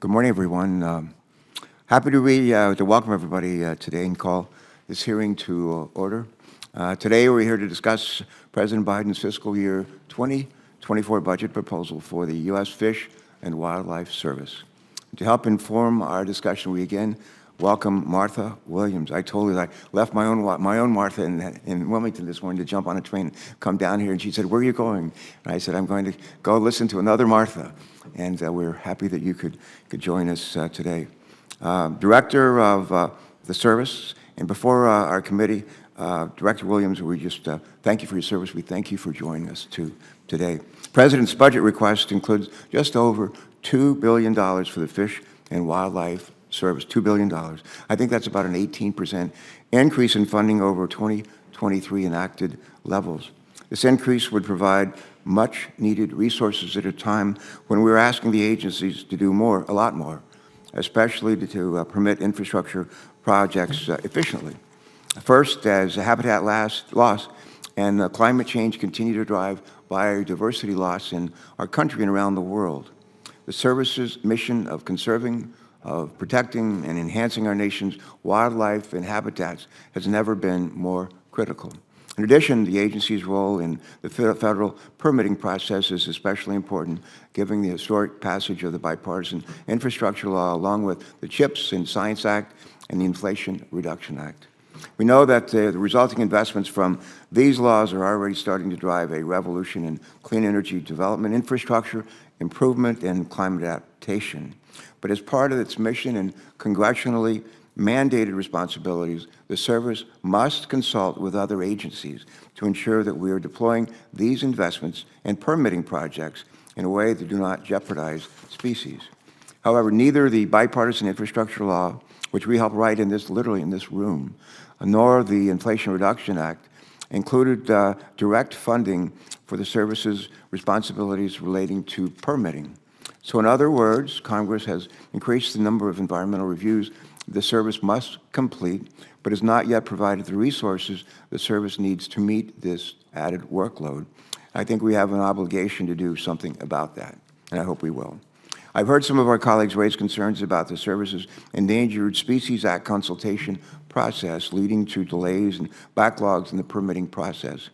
Good morning, everyone. Happy to welcome everybody today and call this hearing to order. Today, we're here to discuss President Biden's fiscal year 2024 budget proposal for the U.S. Fish and Wildlife Service. To help inform our discussion, we again welcome Martha Williams. I told her that I left my own Martha in Wilmington this morning to jump on a train, come down here, and she said, "Where are you going?" And I said, "I'm going to go listen to another Martha." And we're happy that you could join us today. Director of the service, and before our committee, Director Williams, we just thank you for your service. We thank you for joining us today. President's budget request includes just over $2 billion for the Fish and Wildlife Service, $2 billion. I think that's about an 18% increase in funding over 2023 enacted levels. This increase would provide much needed resources at a time when we're asking the agencies to do more, a lot more, especially to permit infrastructure projects efficiently. First, as habitat loss and climate change continue to drive biodiversity loss in our country and around the world, the service's mission of conserving, of protecting and enhancing our nation's wildlife and habitats has never been more critical. In addition, the agency's role in the federal permitting process is especially important, given the historic passage of the Bipartisan Infrastructure Law, along with the CHIPS and Science Act and the Inflation Reduction Act. We know that the resulting investments from these laws are already starting to drive a revolution in clean energy development, infrastructure improvement, and climate adaptation. But as part of its mission and congressionally mandated responsibilities, the service must consult with other agencies to ensure that we are deploying these investments and permitting projects in a way that do not jeopardize species. However, neither the Bipartisan Infrastructure Law, which we helped write literally in this room, nor the Inflation Reduction Act included direct funding for the service's responsibilities relating to permitting. So in other words, Congress has increased the number of environmental reviews the service must complete, but has not yet provided the resources the service needs to meet this added workload. I think we have an obligation to do something about that, and I hope we will. I've heard some of our colleagues raise concerns about the service's Endangered Species Act consultation process, leading to delays and backlogs in the permitting process.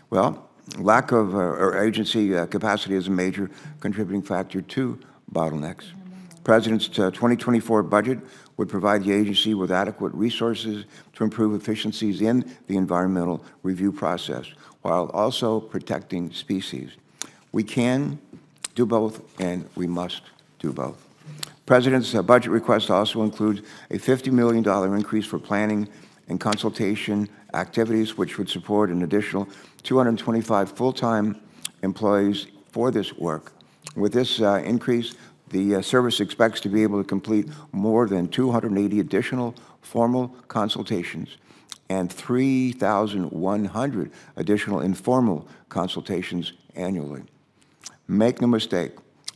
Well, lack of agency capacity is a major contributing factor to bottlenecks. The President's 2024 budget would provide the agency with adequate resources to improve efficiencies in the environmental review process, while also protecting species. We can do both, and we must do both. The President's budget request also includes a $50 million increase for planning and consultation activities, which would support an additional 225 full-time employees for this work. With this increase, the service expects to be able to complete more than 280 additional formal consultations and 3,100 additional informal consultations annually. Make no mistake,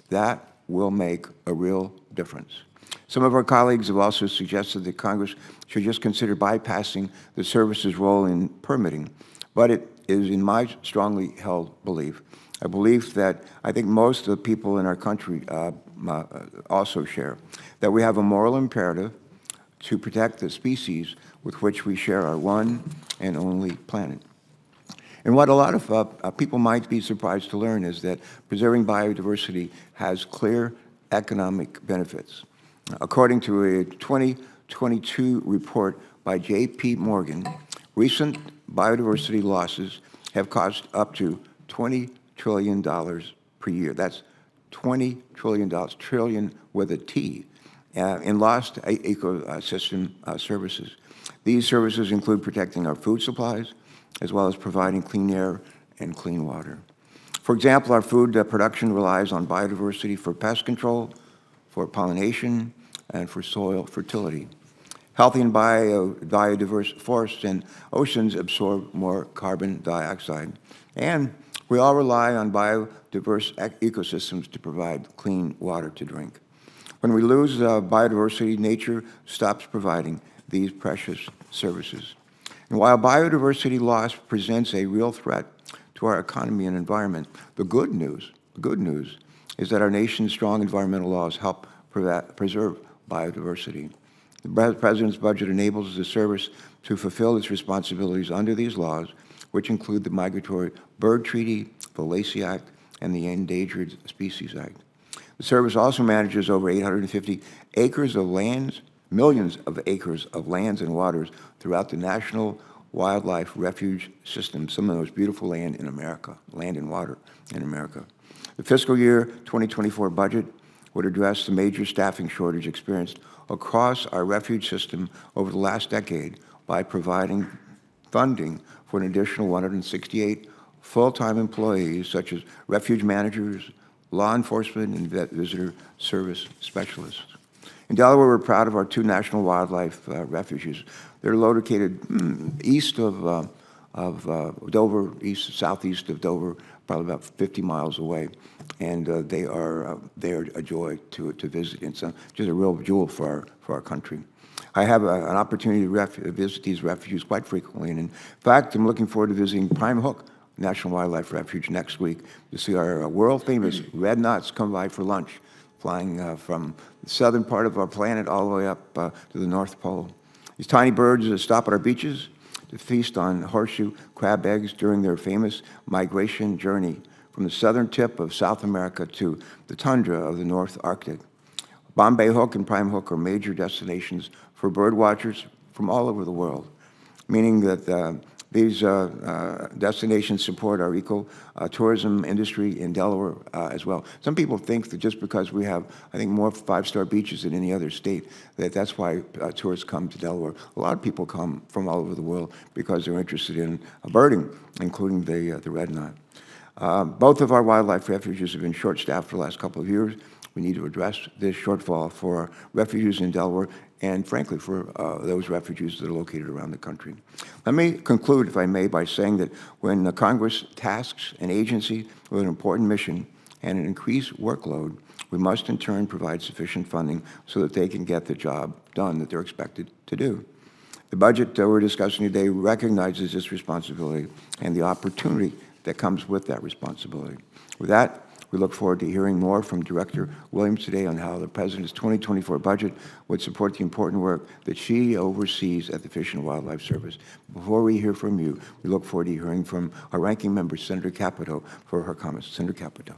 that will make a real difference. Some of our colleagues have also suggested that Congress should just consider bypassing the service's role in permitting, but it is in my strongly held belief, a belief that I think most of the people in our country also share, that we have a moral imperative to protect the species with which we share our one and only planet. And what a lot of people might be surprised to learn is that preserving biodiversity has clear economic benefits. According to a 2022 report by J.P. Morgan, recent biodiversity losses have cost up to $20 trillion per year. That's $20 trillion, trillion with a T, in lost ecosystem services. These services include protecting our food supplies, as well as providing clean air and clean water. For example, our food production relies on biodiversity for pest control, for pollination, and for soil fertility. Healthy and biodiverse forests and oceans absorb more carbon dioxide. And we all rely on biodiverse ecosystems to provide clean water to drink. When we lose biodiversity, nature stops providing these precious services. And while biodiversity loss presents a real threat to our economy and environment, the good news is that our nation's strong environmental laws help preserve biodiversity. The President's budget enables the service to fulfill its responsibilities under these laws, which include the Migratory Bird Treaty, the Lacey Act, and the Endangered Species Act. The service also manages over 850 acres of lands, millions of acres of lands and waters throughout the National Wildlife Refuge System, some of the most beautiful land in America, land and water in America. The fiscal year 2024 budget would address the major staffing shortage experienced across our refuge system over the last decade by providing funding for an additional 168 full-time employees, such as refuge managers, law enforcement, and visitor service specialists. In Delaware, we're proud of our 2 national wildlife refuges. They're located east of Dover, southeast of Dover, probably about 50 miles away, and they are a joy to visit. It's just a real jewel for our country. I have an opportunity to visit these refuges quite frequently, and in fact, I'm looking forward to visiting Prime Hook National Wildlife Refuge next week to see our world-famous red knots come by for lunch, flying from the southern part of our planet all the way up to the North Pole. These tiny birds stop at our beaches to feast on horseshoe crab eggs during their famous migration journey from the southern tip of South America to the tundra of the North Arctic. Bombay Hook and Prime Hook are major destinations for bird watchers from all over the world, meaning that these destinations support our eco-tourism industry in Delaware as well. Some people think that just because we have, I think, more 5-star beaches than any other state, that's why tourists come to Delaware. A lot of people come from all over the world because they're interested in birding, including the red knot. Both of our wildlife refuges have been short-staffed for the last couple of years. We need to address this shortfall for refuges in Delaware and, frankly, for those refuges that are located around the country. Let me conclude, if I may, by saying that when Congress tasks an agency with an important mission and an increased workload, we must in turn provide sufficient funding so that they can get the job done that they're expected to do. The budget we're discussing today recognizes this responsibility and the opportunity that comes with that responsibility. With that, we look forward to hearing more from Director Williams today on how the President's 2024 budget would support the important work that she oversees at the Fish and Wildlife Service. Before we hear from you, we look forward to hearing from our ranking member, Senator Capito, for her comments. Senator Capito.